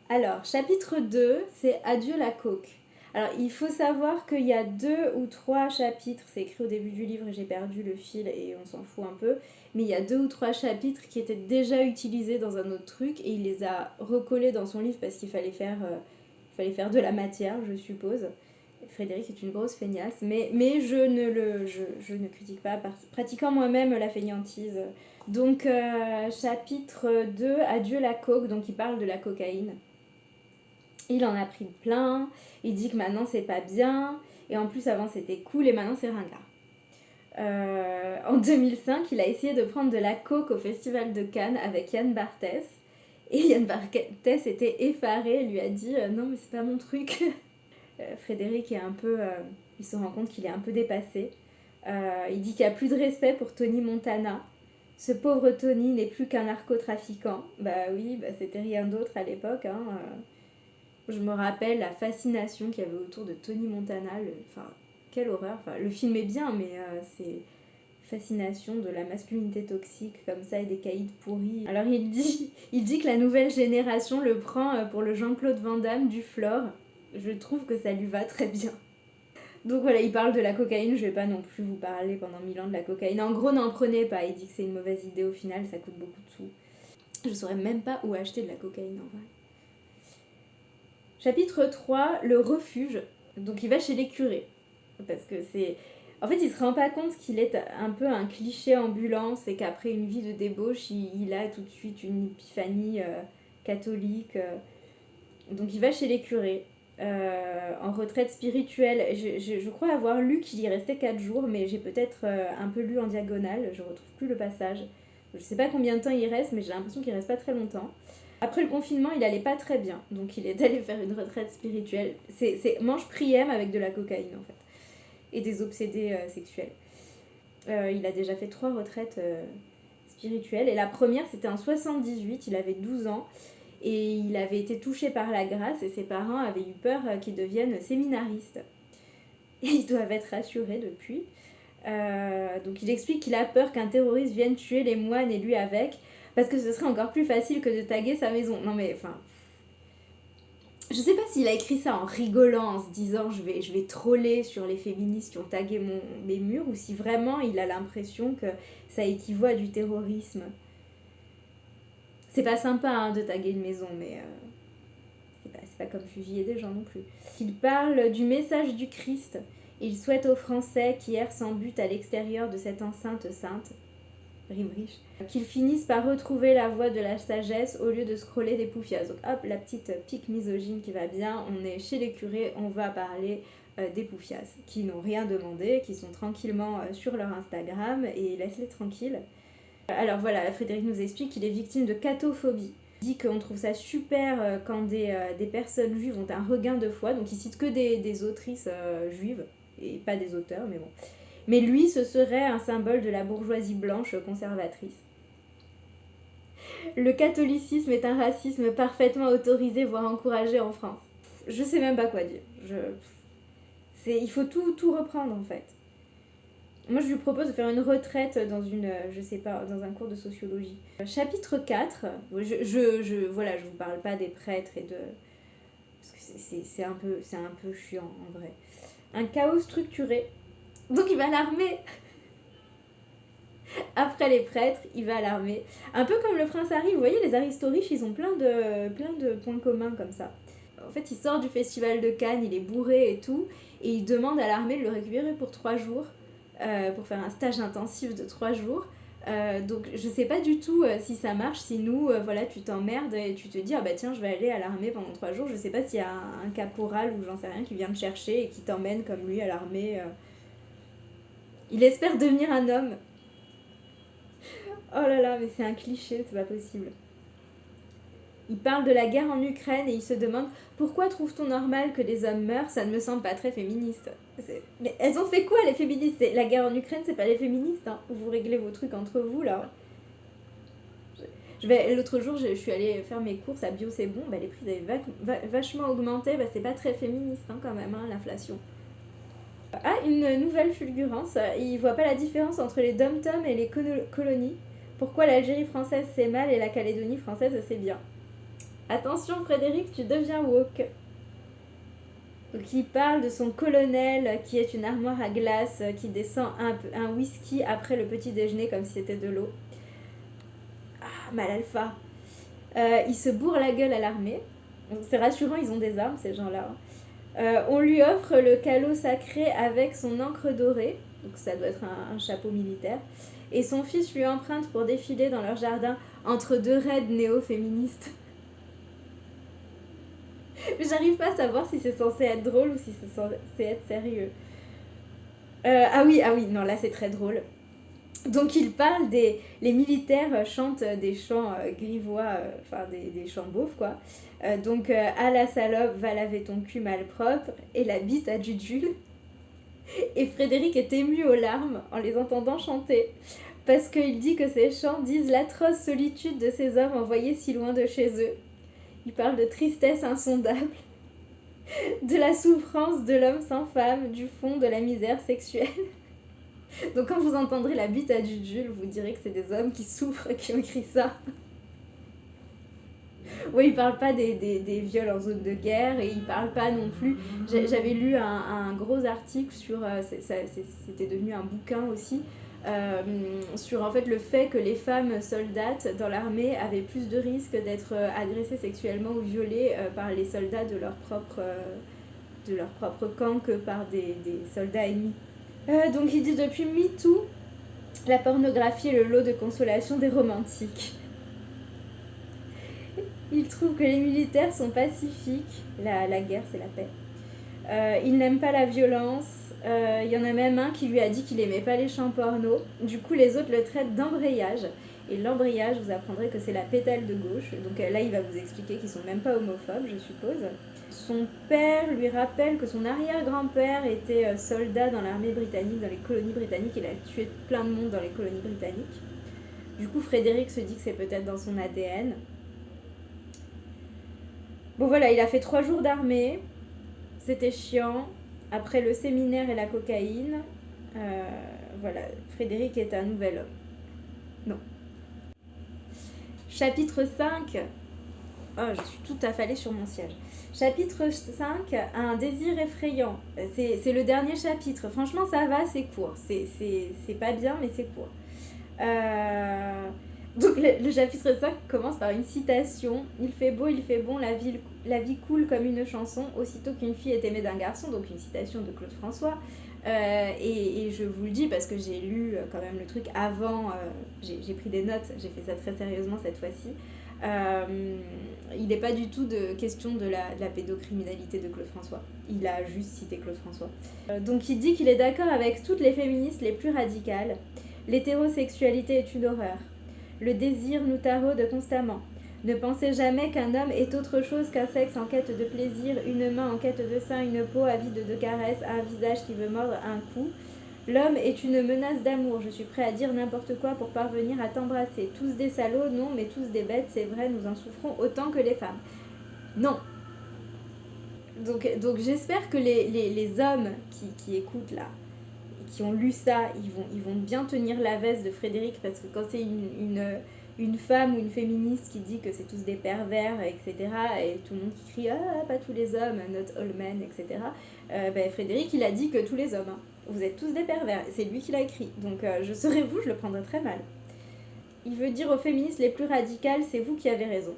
Alors, chapitre 2, c'est Adieu la coke. Alors, il faut savoir qu'il y a 2 ou 3 chapitres, c'est écrit au début du livre et j'ai perdu le fil et on s'en fout un peu, mais il y a 2 ou 3 chapitres qui étaient déjà utilisés dans un autre truc et il les a recollés dans son livre parce qu'il fallait faire de la matière, je suppose. Frédéric est une grosse feignasse, mais je ne critique pas, pratiquant moi-même la feignantise. Donc, chapitre 2, Adieu la coke, donc il parle de la cocaïne. Il en a pris plein, il dit que maintenant c'est pas bien, et en plus avant c'était cool et maintenant c'est ringard. En 2005, il a essayé de prendre de la coke au Festival de Cannes avec Yann Barthès. Et Yann Barthès était effaré, lui a dit non mais c'est pas mon truc. Frédéric est un peu... il se rend compte qu'il est un peu dépassé. Il dit qu'il n'y a plus de respect pour Tony Montana. Ce pauvre Tony n'est plus qu'un narcotrafiquant. Bah oui, c'était rien d'autre à l'époque. Je me rappelle la fascination qu'il y avait autour de Tony Montana. Enfin, quelle horreur. Enfin, le film est bien, mais c'est fascination de la masculinité toxique comme ça et des caïds pourris. Alors il dit que la nouvelle génération le prend pour le Jean-Claude Van Damme du Flore. Je trouve que ça lui va très bien. Donc voilà, il parle de la cocaïne, je vais pas non plus vous parler pendant 1000 ans de la cocaïne. En gros, n'en prenez pas, il dit que c'est une mauvaise idée au final, ça coûte beaucoup de sous. Je saurais même pas où acheter de la cocaïne en vrai. Chapitre 3, le refuge. Donc il va chez les curés. Parce que c'est... En fait, il se rend pas compte qu'il est un peu un cliché ambulant, c'est qu'après une vie de débauche, il a tout de suite une épiphanie catholique. Donc il va chez les curés. En retraite spirituelle. Je crois avoir lu qu'il y restait 4 jours, mais j'ai peut-être un peu lu en diagonale, je retrouve plus le passage. Je sais pas combien de temps il reste, mais j'ai l'impression qu'il reste pas très longtemps. Après le confinement, il allait pas très bien, donc il est allé faire une retraite spirituelle. C'est mange prième avec de la cocaïne en fait, et des obsédés sexuels. Il a déjà fait 3 retraites spirituelles, et la première c'était en 78, il avait 12 ans, et il avait été touché par la grâce et ses parents avaient eu peur qu'il devienne séminariste. Et ils doivent être rassurés depuis. Donc il explique qu'il a peur qu'un terroriste vienne tuer les moines et lui avec, parce que ce serait encore plus facile que de taguer sa maison. Non mais enfin... Je sais pas s'il a écrit ça en rigolant, en se disant je vais troller sur les féministes qui ont tagué mes murs, ou si vraiment il a l'impression que ça équivaut à du terrorisme. C'est pas sympa de taguer une maison, mais c'est pas comme fusiller des gens non plus. Il parle du message du Christ. Il souhaite aux Français qui errent sans but à l'extérieur de cette enceinte sainte, rime riche, qu'ils finissent par retrouver la voie de la sagesse au lieu de scroller des poufias. Donc hop, la petite pique misogyne qui va bien, on est chez les curés, on va parler des poufias, qui n'ont rien demandé, qui sont tranquillement sur leur Instagram, et laisse-les tranquilles. Alors voilà, Frédéric nous explique qu'il est victime de catophobie. Il dit qu'on trouve ça super quand des personnes juives ont un regain de foi, donc il cite que des autrices juives, et pas des auteurs, mais bon. Mais lui, ce serait un symbole de la bourgeoisie blanche conservatrice. Le catholicisme est un racisme parfaitement autorisé, voire encouragé en France. Je sais même pas quoi dire. Il faut tout reprendre en fait. Moi, je lui propose de faire une retraite dans dans un cours de sociologie. Chapitre 4, voilà, je vous parle pas des prêtres et de... Parce que c'est un peu chiant, en vrai. Un chaos structuré. Donc, il va à l'armée. Après les prêtres, il va à l'armée. Un peu comme le prince Harry. Vous voyez, les aristoriches, ils ont plein de points communs comme ça. En fait, il sort du festival de Cannes, il est bourré et tout, et il demande à l'armée de le récupérer pour 3 jours. Pour faire un stage intensif de 3 jours. Donc je sais pas du tout si ça marche, si nous, voilà, tu t'emmerdes et tu te dis ah bah tiens je vais aller à l'armée pendant 3 jours, je sais pas s'il y a un caporal ou j'en sais rien qui vient te chercher et qui t'emmène comme lui à l'armée. Il espère devenir un homme. Oh là là, mais c'est un cliché, c'est pas possible. Il parle de la guerre en Ukraine et il se demande pourquoi trouve-t-on normal que des hommes meurent, ça ne me semble pas très féministe. Mais elles ont fait quoi les féministes? La guerre en Ukraine, c'est pas les féministes, hein. Vous réglez vos trucs entre vous là. L'autre jour, je suis allée faire mes courses à Bio, c'est bon, les prix avaient vachement augmenté, c'est pas très féministe quand même, l'inflation. Ah, une nouvelle fulgurance, il voit pas la différence entre les dom-toms et les colonies. Pourquoi l'Algérie française c'est mal et la Calédonie française c'est bien? Attention Frédéric, tu deviens woke. Donc il parle de son colonel qui est une armoire à glace qui descend un whisky après le petit déjeuner comme si c'était de l'eau. Ah, mal alpha. Il se bourre la gueule à l'armée. Donc c'est rassurant, ils ont des armes ces gens-là. On lui offre le calot sacré avec son encre dorée. Donc ça doit être un chapeau militaire. Et son fils lui emprunte pour défiler dans leur jardin entre deux raids néo-féministes. Mais j'arrive pas à savoir si c'est censé être drôle ou si c'est censé être sérieux. Ah oui, non, là c'est très drôle. Donc il parle les militaires chantent des chants grivois, enfin des chants beaufs quoi. Donc à la salope, va laver ton cul malpropre et la bite à Jujul. Et Frédéric est ému aux larmes en les entendant chanter. Parce qu'il dit que ces chants disent l'atroce solitude de ces hommes envoyés si loin de chez eux. Il parle de tristesse insondable, de la souffrance de l'homme sans femme, du fond de la misère sexuelle. Donc quand vous entendrez la bite à Jujul, vous direz que c'est des hommes qui souffrent qui ont écrit ça. Oui, il parle pas des viols en zone de guerre et il parle pas non plus. J'avais lu un gros article sur. C'était devenu un bouquin aussi. Sur en fait le fait que les femmes soldates dans l'armée avaient plus de risques d'être agressées sexuellement ou violées par les soldats de leur propre camp que par des soldats ennemis. Donc il dit depuis MeToo, la pornographie est le lot de consolation des romantiques. Il trouve que les militaires sont pacifiques, la guerre c'est la paix. Il n'aime pas la violence, il y en a même un qui lui a dit qu'il aimait pas les chants porno. Du coup les autres le traitent d'embrayage. Et l'embrayage, vous apprendrez que c'est la pétale de gauche. Donc là il va vous expliquer qu'ils sont même pas homophobes, je suppose. Son père lui rappelle que son arrière-grand-père était soldat dans l'armée britannique, dans les colonies britanniques. Il a tué plein de monde dans les colonies britanniques. Du coup Frédéric se dit que c'est peut-être dans son ADN. Bon voilà, il a fait 3 jours d'armée, c'était chiant, après le séminaire et la cocaïne, voilà, Frédéric est un nouvel homme. Non. Chapitre 5, oh je suis tout affalée sur mon siège. Chapitre 5, un désir effrayant, c'est le dernier chapitre, franchement ça va, c'est court, c'est pas bien mais c'est court. Donc le chapitre 5 commence par une citation. Il fait beau, il fait bon, la vie coule comme une chanson, aussitôt qu'une fille est aimée d'un garçon. Donc une citation de Claude François. Et je vous le dis parce que j'ai lu quand même le truc avant, j'ai pris des notes, j'ai fait ça très sérieusement cette fois-ci. Il n'est pas du tout de question de la pédocriminalité de Claude François. Il a juste cité Claude François. Donc il dit qu'il est d'accord avec toutes les féministes les plus radicales. L'hétérosexualité est une horreur. Le désir nous taraude constamment. Ne pensez jamais qu'un homme est autre chose qu'un sexe en quête de plaisir, une main en quête de sein, une peau avide de caresses, un visage qui veut mordre un cou. L'homme est une menace d'amour. Je suis prêt à dire n'importe quoi pour parvenir à t'embrasser. Tous des salauds, non, mais tous des bêtes, c'est vrai, nous en souffrons autant que les femmes. Non. Donc j'espère que les hommes qui écoutent là, qui ont lu ça, ils vont bien tenir la veste de Frédéric, parce que quand c'est une femme ou une féministe qui dit que c'est tous des pervers, etc., et tout le monde qui crie « Ah, pas tous les hommes, not all men, etc. » Frédéric, il a dit que tous les hommes, hein, vous êtes tous des pervers, c'est lui qui l'a écrit, donc je serais vous, je le prendrais très mal. Il veut dire aux féministes les plus radicales, c'est vous qui avez raison.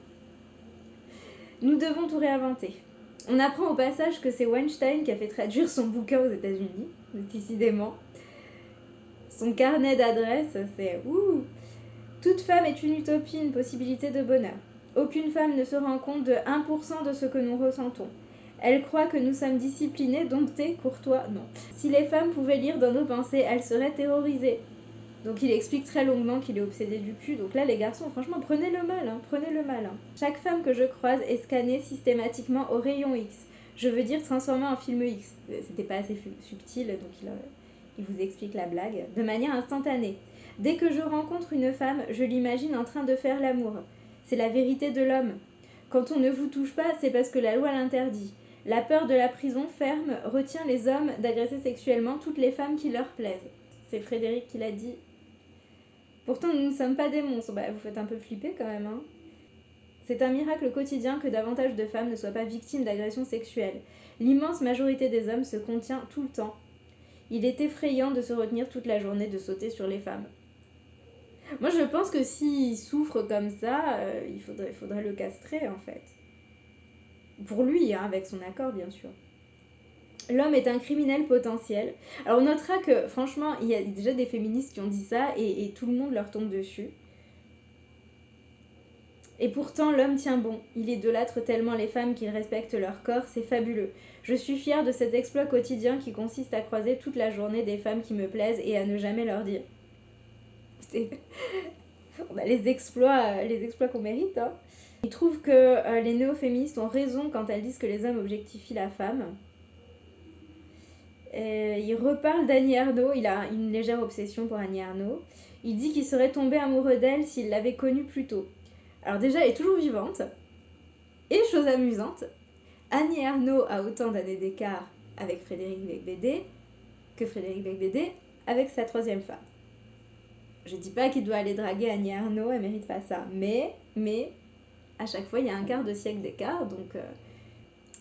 Nous devons tout réinventer. On apprend au passage que c'est Weinstein qui a fait traduire son bouquin aux États-Unis, décidément. Son carnet d'adresses, c'est ouh. Toute femme est une utopie, une possibilité de bonheur. Aucune femme ne se rend compte de 1% de ce que nous ressentons. Elle croit que nous sommes disciplinés, domptés, courtois. Non. Si les femmes pouvaient lire dans nos pensées, elles seraient terrorisées. Donc il explique très longuement qu'il est obsédé du cul. Donc là, les garçons, franchement, prenez le mal, hein, prenez le mal. Hein. Chaque femme que je croise est scannée systématiquement au rayon X. Je veux dire transformée en film X. C'était pas assez subtil, donc il vous explique la blague. De manière instantanée. Dès que je rencontre une femme, je l'imagine en train de faire l'amour. C'est la vérité de l'homme. Quand on ne vous touche pas, c'est parce que la loi l'interdit. La peur de la prison ferme retient les hommes d'agresser sexuellement toutes les femmes qui leur plaisent. C'est Frédéric qui l'a dit. Pourtant, nous ne sommes pas des monstres. Bah, vous faites un peu flipper quand même, hein. C'est un miracle quotidien que davantage de femmes ne soient pas victimes d'agressions sexuelles. L'immense majorité des hommes se contient tout le temps. Il est effrayant de se retenir toute la journée de sauter sur les femmes. Moi, je pense que s'il souffre comme ça, il faudrait le castrer, en fait. Pour lui, hein, avec son accord, bien sûr. L'homme est un criminel potentiel. Alors, on notera que, franchement, il y a déjà des féministes qui ont dit ça et tout le monde leur tombe dessus. Et pourtant, l'homme tient bon. Il idolâtre tellement les femmes qu'il respecte leur corps, c'est fabuleux. Je suis fière de cet exploit quotidien qui consiste à croiser toute la journée des femmes qui me plaisent et à ne jamais leur dire. On a les exploits qu'on mérite, hein. Il trouve que les néo-féministes ont raison quand elles disent que les hommes objectifient la femme. Il reparle d'Annie Ernaux, il a une légère obsession pour Annie Ernaux. Il dit qu'il serait tombé amoureux d'elle s'il l'avait connue plus tôt. Alors déjà, elle est toujours vivante. Et chose amusante, Annie Ernaux a autant d'années d'écart avec Frédéric Beigbeder que Frédéric Beigbeder avec sa troisième femme. Je dis pas qu'il doit aller draguer Annie Ernaux, elle mérite pas ça. Mais à chaque fois, il y a un quart de siècle d'écart, donc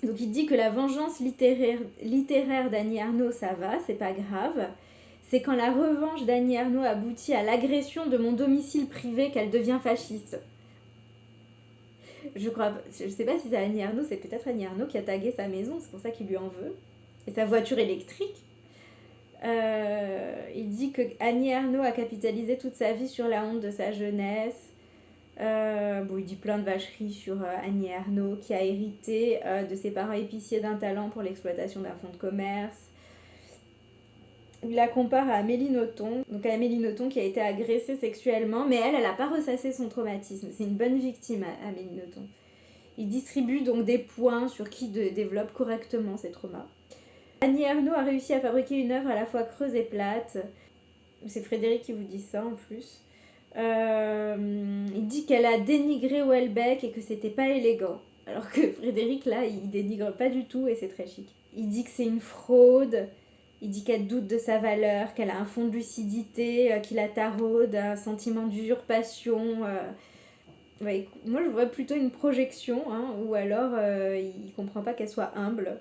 il dit que la vengeance littéraire d'Annie Ernaux, ça va, c'est pas grave. C'est quand la revanche d'Annie Ernaux aboutit à l'agression de mon domicile privé qu'elle devient fasciste. Je sais pas si c'est Annie Ernaux, c'est peut-être Annie Ernaux qui a tagué sa maison, c'est pour ça qu'il lui en veut. Et sa voiture électrique. Il dit que Annie Ernaux a capitalisé toute sa vie sur la honte de sa jeunesse. Il dit plein de vacheries sur Annie Ernaux qui a hérité de ses parents épiciers d'un talent pour l'exploitation d'un fonds de commerce. Il la compare à Amélie Nothomb, donc à Amélie Nothomb qui a été agressée sexuellement, mais elle n'a pas ressassé son traumatisme. C'est une bonne victime, Amélie Nothomb. Il distribue donc des points sur qui développe correctement ses traumas. Annie Ernaux a réussi à fabriquer une œuvre à la fois creuse et plate. C'est Frédéric qui vous dit ça en plus. Il dit qu'elle a dénigré Houellebecq et que c'était pas élégant. Alors que Frédéric, là, il dénigre pas du tout et c'est très chic. Il dit que c'est une fraude. Il dit qu'elle doute de sa valeur, qu'elle a un fond de lucidité, qui la taraude, un sentiment d'usurpation. Ouais, moi, je vois plutôt une projection, hein, ou alors il comprend pas qu'elle soit humble.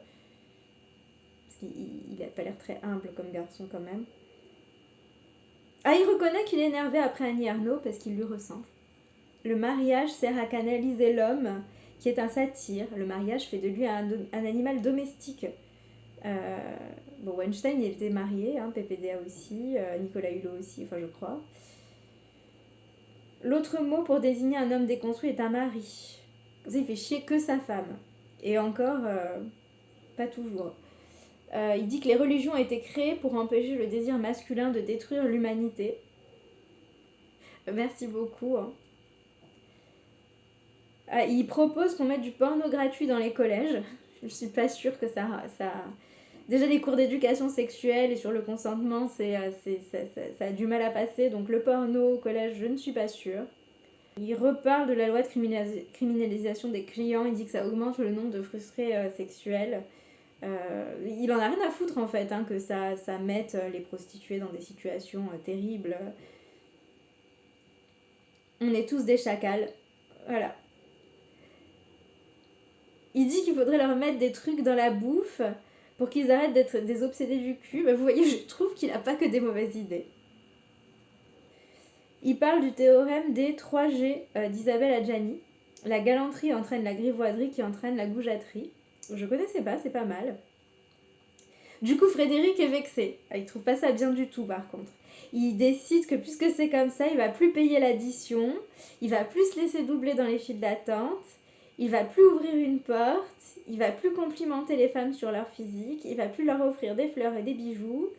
Parce qu'il a pas l'air très humble comme garçon quand même. Ah, il reconnaît qu'il est énervé après Annie Ernaux parce qu'il lui ressemble. Le mariage sert à canaliser l'homme, qui est un satyre. Le mariage fait de lui un animal domestique. Weinstein, il était marié, hein, PPDA aussi, Nicolas Hulot aussi, enfin je crois. L'autre mot pour désigner un homme déconstruit est un mari. Il fait chier que sa femme. Et encore, pas toujours. Il dit que les religions ont été créées pour empêcher le désir masculin de détruire l'humanité. Merci beaucoup. Hein. Il propose qu'on mette du porno gratuit dans les collèges. Je suis pas sûre que ça... Déjà, les cours d'éducation sexuelle et sur le consentement, ça a du mal à passer. Donc le porno au collège, je ne suis pas sûre. Il reparle de la loi de criminalisation des clients. Il dit que ça augmente le nombre de frustrés sexuels. Il en a rien à foutre en fait, hein, que ça mette les prostituées dans des situations terribles. On est tous des chacals. Voilà. Il dit qu'il faudrait leur mettre des trucs dans la bouffe pour qu'ils arrêtent d'être des obsédés du cul. Vous voyez, je trouve qu'il n'a pas que des mauvaises idées. Il parle du théorème des 3G d'Isabelle Adjani. La galanterie entraîne la grivoiserie qui entraîne la goujaterie. Je connaissais pas, c'est pas mal. Du coup, Frédéric est vexé. Il trouve pas ça bien du tout, par contre. Il décide que puisque c'est comme ça, il va plus payer l'addition, il va plus se laisser doubler dans les files d'attente, il va plus ouvrir une porte, il va plus complimenter les femmes sur leur physique, il va plus leur offrir des fleurs et des bijoux,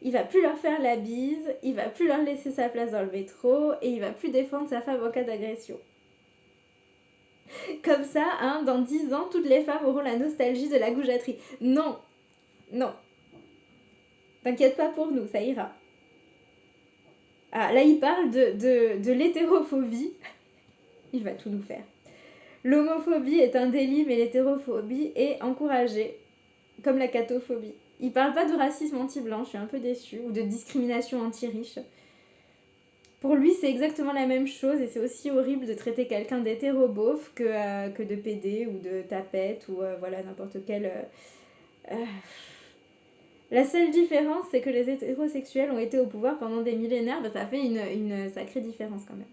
il va plus leur faire la bise, il va plus leur laisser sa place dans le métro, et il va plus défendre sa femme en cas d'agression. Comme ça, hein, dans 10 ans, toutes les femmes auront la nostalgie de la goujaterie. Non. T'inquiète pas pour nous, ça ira. Ah, là, il parle de l'hétérophobie. Il va tout nous faire. L'homophobie est un délit, mais l'hétérophobie est encouragée, comme la catophobie. Il parle pas de racisme anti-blanc, je suis un peu déçue, ou de discrimination anti-riche. Pour lui, c'est exactement la même chose et c'est aussi horrible de traiter quelqu'un d'hétéro-beauf que de pédé ou de tapette ou voilà, n'importe quel... La seule différence, c'est que les hétérosexuels ont été au pouvoir pendant des millénaires, bah, ça fait une sacrée différence quand même.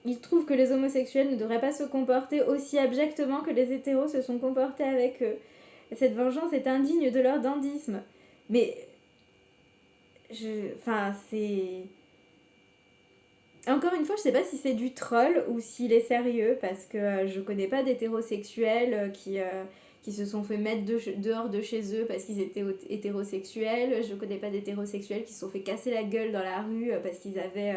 Il trouve que les homosexuels ne devraient pas se comporter aussi abjectement que les hétéros se sont comportés avec eux. Et cette vengeance est indigne de leur dandysme. Mais... Enfin, c'est... Encore une fois, je sais pas si c'est du troll ou s'il est sérieux, parce que je connais pas d'hétérosexuels qui se sont fait mettre dehors de chez eux parce qu'ils étaient hétérosexuels. Je connais pas d'hétérosexuels qui se sont fait casser la gueule dans la rue parce qu'ils avaient,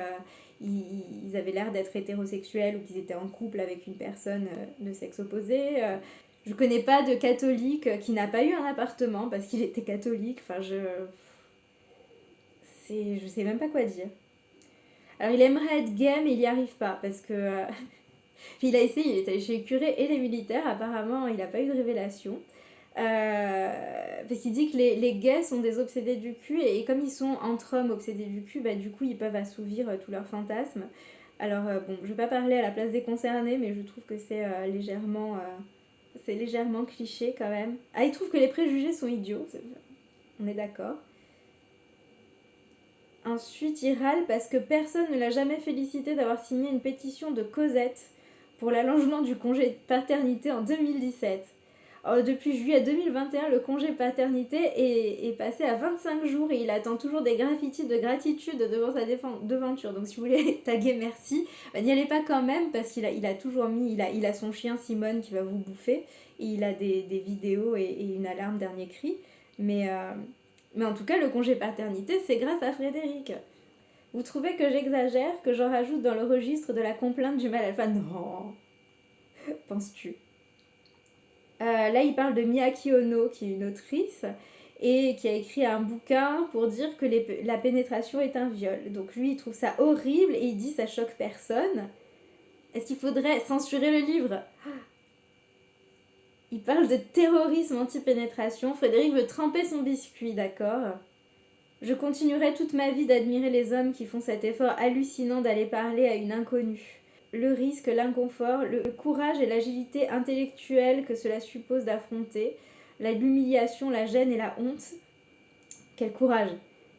ils avaient l'air d'être hétérosexuels ou qu'ils étaient en couple avec une personne de sexe opposé. Je connais pas de catholique qui n'a pas eu un appartement parce qu'il était catholique. Enfin, je sais même pas quoi dire. Alors il aimerait être gay mais il n'y arrive pas parce que il a essayé, il est allé chez les curés et les militaires, apparemment il n'a pas eu de révélation. Parce qu'il dit que les gays sont des obsédés du cul et comme ils sont entre hommes obsédés du cul, bah, du coup ils peuvent assouvir tous leurs fantasmes. Alors bon, je vais pas parler à la place des concernés mais je trouve que c'est légèrement cliché quand même. Ah, il trouve que les préjugés sont idiots, on est d'accord. Ensuite, il râle parce que personne ne l'a jamais félicité d'avoir signé une pétition de Cosette pour l'allongement du congé de paternité en 2017. Alors, depuis juillet 2021, le congé paternité est passé à 25 jours et il attend toujours des graffitis de gratitude devant sa devanture. Donc si vous voulez taguer merci, n'y allez pas quand même parce qu'il a toujours mis, il a son chien Simone qui va vous bouffer et il a des vidéos et une alarme dernier cri. Mais en tout cas, le congé paternité, c'est grâce à Frédéric. Vous trouvez que j'exagère, que j'en rajoute dans le registre de la complainte du mal alpha? Non, penses-tu? Là, il parle de Miyaki Ono, qui est une autrice, et qui a écrit un bouquin pour dire que la pénétration est un viol. Donc lui, il trouve ça horrible et il dit ça choque personne. Est-ce qu'il faudrait censurer le livre? Il parle de terrorisme anti-pénétration. Frédéric veut tremper son biscuit, d'accord? Je continuerai toute ma vie d'admirer les hommes qui font cet effort hallucinant d'aller parler à une inconnue. Le risque, l'inconfort, le courage et l'agilité intellectuelle que cela suppose d'affronter, l'humiliation, la gêne et la honte. Quel courage!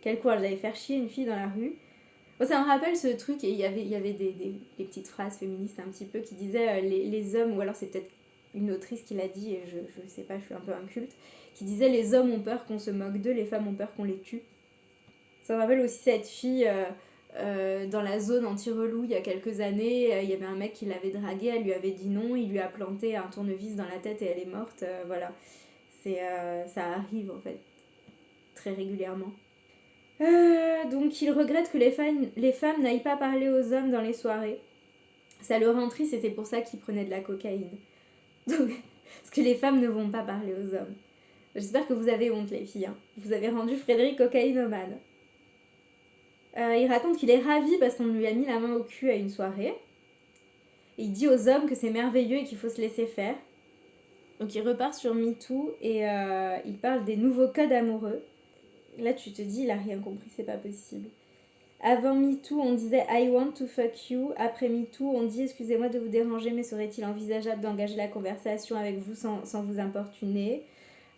Quel courage d'aller faire chier une fille dans la rue. Bon, ça me rappelle ce truc, et il y avait des petites phrases féministes un petit peu qui disaient les hommes, ou alors c'est peut-être une autrice qui l'a dit, et je sais pas, je suis un peu inculte, qui disait les hommes ont peur qu'on se moque d'eux, les femmes ont peur qu'on les tue. Ça me rappelle aussi cette fille dans la zone anti-relou il y a quelques années. Il y avait un mec qui l'avait draguée, elle lui avait dit non, il lui a planté un tournevis dans la tête et elle est morte. Voilà, ça arrive en fait très régulièrement. Donc il regrette que les femmes n'aillent pas parler aux hommes dans les soirées. Ça le rend triste et c'est pour ça qu'il prenait de la cocaïne. Donc, parce que les femmes ne vont pas parler aux hommes. J'espère que vous avez honte les filles. Hein. Vous avez rendu Frédéric cocaïnomane. Il raconte qu'il est ravi parce qu'on lui a mis la main au cul à une soirée. Et il dit aux hommes que c'est merveilleux et qu'il faut se laisser faire. Donc il repart sur MeToo et il parle des nouveaux codes amoureux. Là tu te dis, il a rien compris, c'est pas possible. Avant MeToo, on disait I want to fuck you. Après MeToo, on dit excusez-moi de vous déranger, mais serait-il envisageable d'engager la conversation avec vous sans vous importuner?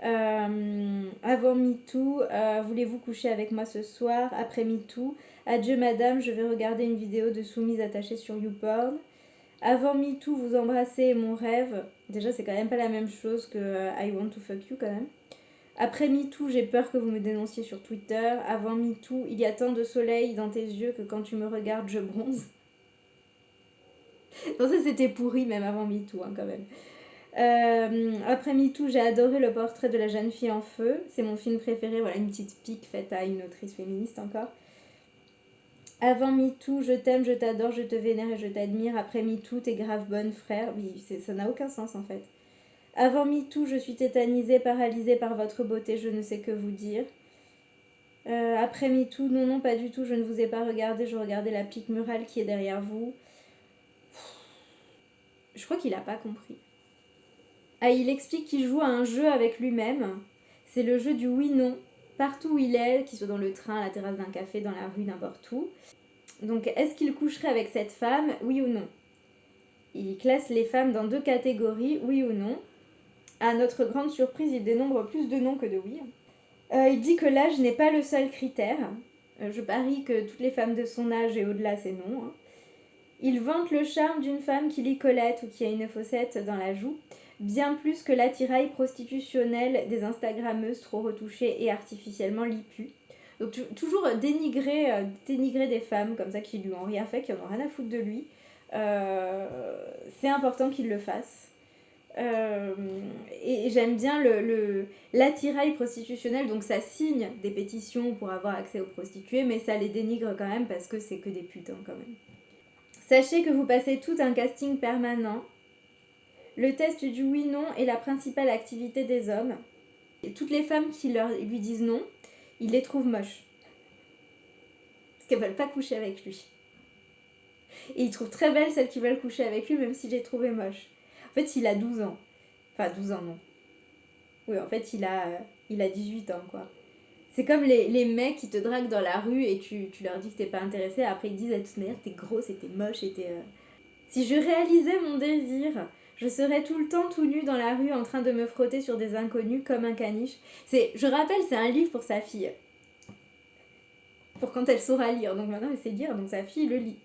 Avant MeToo, voulez-vous coucher avec moi ce soir? Après MeToo, adieu madame, je vais regarder une vidéo de soumise attachée sur YouPorn. Avant MeToo, vous embrasser mon rêve. Déjà, c'est quand même pas la même chose que I want to fuck you quand même. Après MeToo, j'ai peur que vous me dénonciez sur Twitter. Avant MeToo, il y a tant de soleil dans tes yeux que quand tu me regardes, je bronze. Non, ça c'était pourri même avant MeToo hein, quand même. Après MeToo, j'ai adoré le portrait de la jeune fille en feu. C'est mon film préféré. Voilà, une petite pique faite à une autrice féministe encore. Avant MeToo, je t'aime, je t'adore, je te vénère et je t'admire. Après MeToo, t'es grave bonne, frère. Oui, ça n'a aucun sens en fait. Avant MeToo, je suis tétanisée, paralysée par votre beauté, je ne sais que vous dire. Après MeToo, non, non, pas du tout, je ne vous ai pas regardé, je regardais la pique murale qui est derrière vous. Je crois qu'il n'a pas compris. Ah, il explique qu'il joue à un jeu avec lui-même. C'est le jeu du oui-non. partout où il est, qu'il soit dans le train, à la terrasse d'un café, dans la rue, n'importe où. Donc, est-ce qu'il coucherait avec cette femme, oui ou non? Il classe les femmes dans 2 catégories, oui ou non. À notre grande surprise, il dénombre plus de non que de oui. Il dit que l'âge n'est pas le seul critère. Je parie que toutes les femmes de son âge et au-delà, c'est non. Il vante le charme d'une femme qui lit Colette ou qui a une fossette dans la joue, bien plus que l'attirail prostitutionnel des Instagrammeuses trop retouchées et artificiellement lipues. Donc toujours dénigrer des femmes comme ça qui lui ont rien fait, qui en ont rien à foutre de lui. C'est important qu'il le fasse. Et j'aime bien l'attirail prostitutionnel, donc ça signe des pétitions pour avoir accès aux prostituées, mais ça les dénigre quand même parce que c'est que des putains quand même. Sachez que vous passez tout un casting permanent. Le test du oui-non est la principale activité des hommes. Et toutes les femmes qui lui disent non, il les trouve moches. Parce qu'elles veulent pas coucher avec lui. Et il trouve très belles celles qui veulent coucher avec lui, même s'il les trouvait moches. En fait, il a 12 ans. Enfin, 12 ans, non. Oui, en fait, il a 18 ans, quoi. C'est comme les mecs qui te draguent dans la rue et tu leur dis que t'es pas intéressé. Après, ils disent à toute manière, t'es grosse et t'es moche et t'es... Si je réalisais mon désir, je serais tout le temps tout nu dans la rue en train de me frotter sur des inconnus comme un caniche. Je rappelle, c'est un livre pour sa fille. Pour quand elle saura lire. Donc maintenant, elle sait lire, donc sa fille le lit.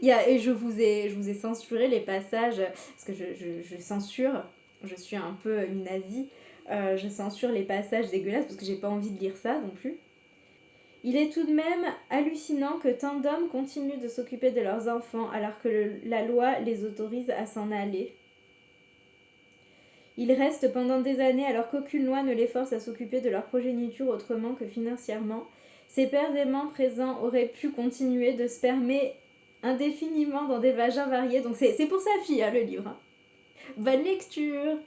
Et je vous ai censuré les passages, parce que je censure, je suis un peu une nazie, je censure les passages dégueulasses parce que j'ai pas envie de lire ça non plus. Il est tout de même hallucinant que tant d'hommes continuent de s'occuper de leurs enfants alors que la loi les autorise à s'en aller. Ils restent pendant des années alors qu'aucune loi ne les force à s'occuper de leur progéniture autrement que financièrement. Ces pères aimants présents auraient pu continuer de spermer indéfiniment dans des vagins variés. Donc c'est pour sa fille, hein, le livre. Hein. Bonne lecture.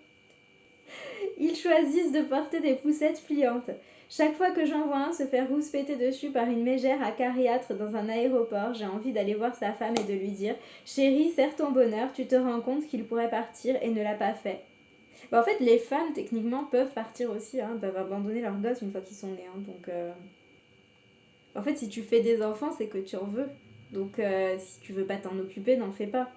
Ils choisissent de porter des poussettes pliantes. Chaque fois que j'en vois un se faire rouspéter dessus par une mégère acariâtre dans un aéroport, j'ai envie d'aller voir sa femme et de lui dire « Chérie, serre ton bonheur, tu te rends compte qu'il pourrait partir et ne l'a pas fait. » En fait, les femmes, techniquement, peuvent partir aussi, hein, peuvent abandonner leurs gosses une fois qu'ils sont nés. Hein, donc, en fait, si tu fais des enfants, c'est que tu en veux. Donc, si tu veux pas t'en occuper, n'en fais pas.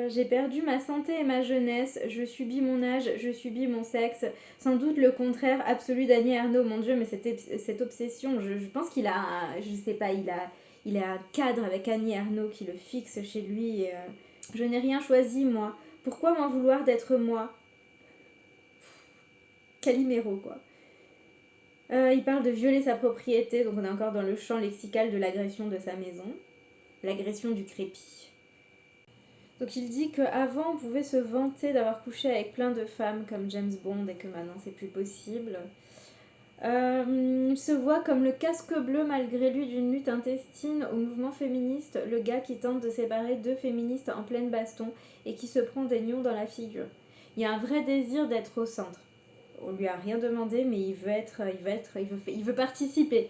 J'ai perdu ma santé et ma jeunesse, je subis mon âge, je subis mon sexe. Sans doute le contraire absolu d'Annie Ernaux. Mon Dieu, mais cette obsession, je pense qu'il a, je sais pas, il a un cadre avec Annie Ernaux qui le fixe chez lui. Je n'ai rien choisi, moi. Pourquoi m'en vouloir d'être moi? Calimero, quoi. Il parle de violer sa propriété, donc on est encore dans le champ lexical de l'agression de sa maison. L'agression du crépi. Donc il dit qu'avant on pouvait se vanter d'avoir couché avec plein de femmes comme James Bond et que maintenant c'est plus possible. Il se voit comme le casque bleu malgré lui d'une lutte intestine au mouvement féministe, le gars qui tente de séparer 2 féministes en pleine baston et qui se prend des nions dans la figure. Il y a un vrai désir d'être au centre. On lui a rien demandé mais il veut participer.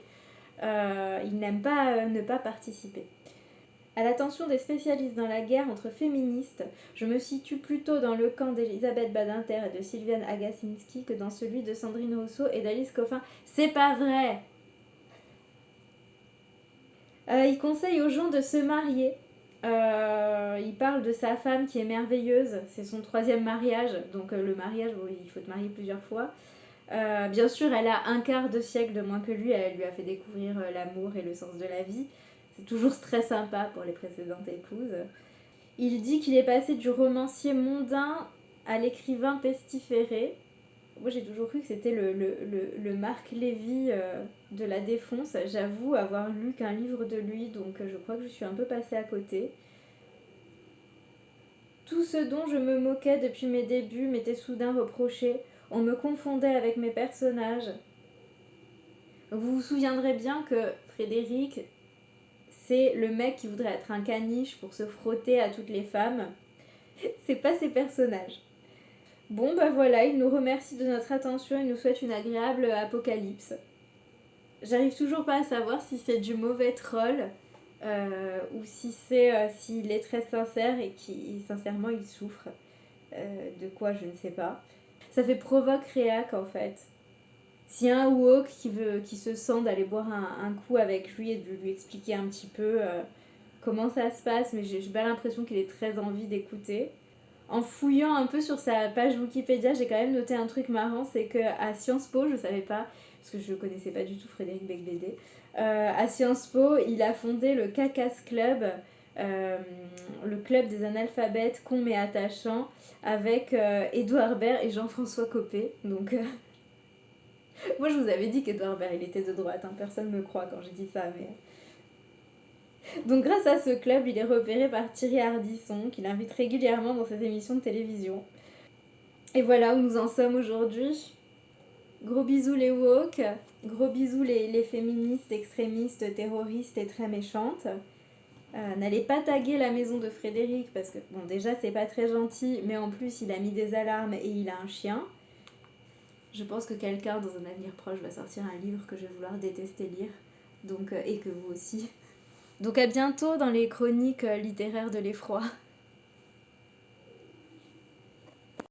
Il n'aime pas ne pas participer. À l'attention des spécialistes dans la guerre entre féministes, je me situe plutôt dans le camp d'Elisabeth Badinter et de Sylviane Agacinski que dans celui de Sandrine Rousseau et d'Alice Coffin. C'est pas vrai! Il conseille aux gens de se marier. Il parle de sa femme qui est merveilleuse, c'est son 3e mariage, donc le mariage, bon, il faut te marier plusieurs fois. Bien sûr, elle a un quart de siècle de moins que lui, elle lui a fait découvrir l'amour et le sens de la vie. C'est toujours très sympa pour les précédentes épouses. Il dit qu'il est passé du romancier mondain à l'écrivain pestiféré. Moi, j'ai toujours cru que c'était le Marc Lévy de la défonce. J'avoue avoir lu qu'un livre de lui, donc je crois que je suis un peu passée à côté. Tout ce dont je me moquais depuis mes débuts m'était soudain reproché. On me confondait avec mes personnages. Vous vous souviendrez bien que Frédéric, c'est le mec qui voudrait être un caniche pour se frotter à toutes les femmes. C'est pas ses personnages. Bon, bah voilà, il nous remercie de notre attention, il nous souhaite une agréable apocalypse. J'arrive toujours pas à savoir si c'est du mauvais troll ou si c'est s'il est très sincère et qui sincèrement il souffre. De quoi, je ne sais pas. Ça fait provoque réac en fait. s'il y a un woke qui se sent d'aller boire un coup avec lui et de lui expliquer un petit peu comment ça se passe, mais j'ai pas l'impression qu'il ait très envie d'écouter. En fouillant un peu sur sa page Wikipédia, j'ai quand même noté un truc marrant, c'est qu'à Sciences Po, je savais pas, parce que je connaissais pas du tout Frédéric Becbédé, à Sciences Po, il a fondé le Cacas Club, euh, le club des analphabètes cons mais attachants, avec Édouard Baird et Jean-François Copé. Donc, moi je vous avais dit qu'Édouard Baird il était de droite, hein, personne me croit quand je dis ça, mais. Donc grâce à ce club, il est repéré par Thierry Ardisson, qu'il invite régulièrement dans ses émissions de télévision. Et voilà où nous en sommes aujourd'hui. Gros bisous les woke, gros bisous les féministes, extrémistes, terroristes et très méchantes. N'allez pas taguer la maison de Frédéric parce que, bon, déjà c'est pas très gentil, mais en plus il a mis des alarmes et il a un chien. Je pense que quelqu'un dans un avenir proche va sortir un livre que je vais vouloir détester lire, donc, et que vous aussi. Donc à bientôt dans les chroniques littéraires de l'effroi.